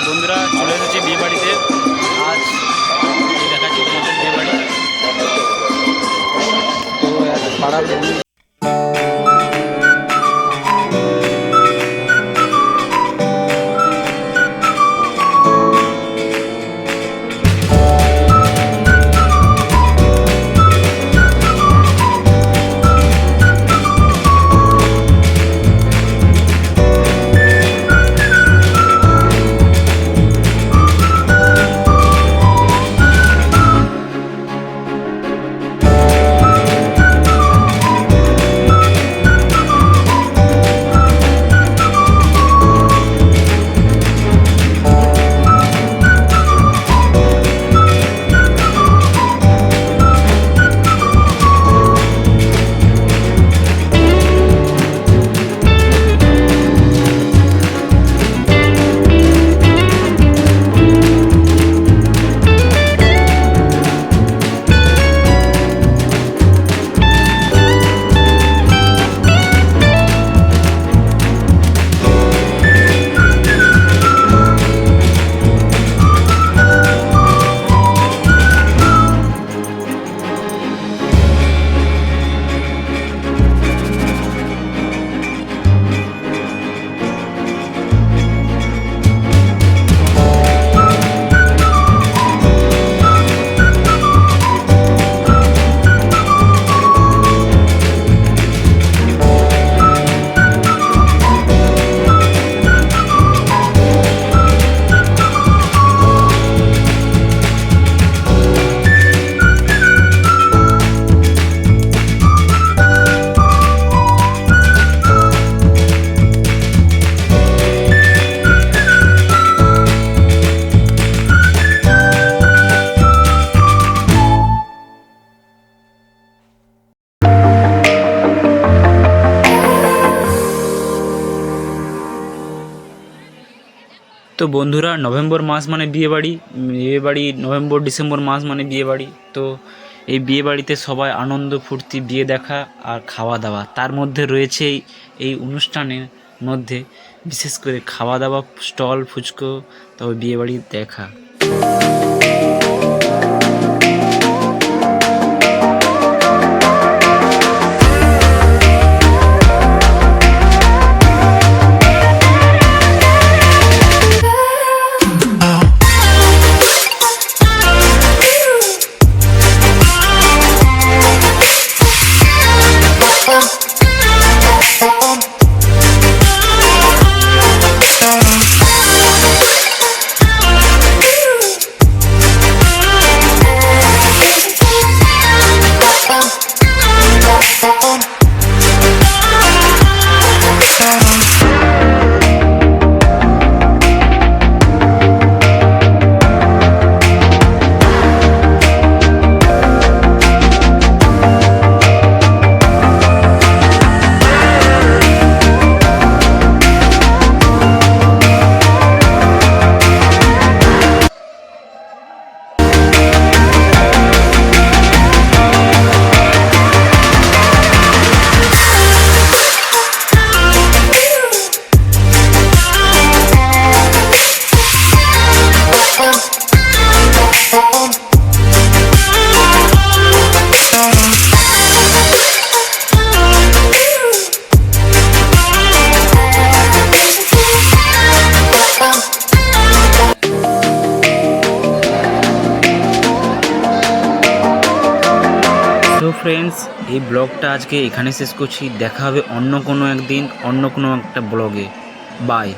বন্ধুরা চলে এসেছি বিয়ে বাড়িতে। আজ এই দেখাচ্ছি তোমাদের বিয়ে বাড়ি। তো পাড়ার বন্ধু তো বন্ধুরা, নভেম্বর মাস মানে বিয়েবাড়ি নভেম্বর ডিসেম্বর মাস মানে বিয়েবাড়ি। তো এই বিয়েবাড়িতে সবাই আনন্দ ফুর্তি, বিয়ে দেখা আর খাওয়া দাওয়া, তার মধ্যে রয়েছে এই অনুষ্ঠানের মধ্যে বিশেষ করে খাওয়া দাওয়া, স্টল, ফুচকো, তবে বিয়েবাড়ি দেখা। তো ফ্রেন্ডস, এই ব্লগটা আজকে এখানে শেষ করছি। দেখা হবে অন্য কোনো একদিন, অন্য কোনো একটা ব্লগে। বাই।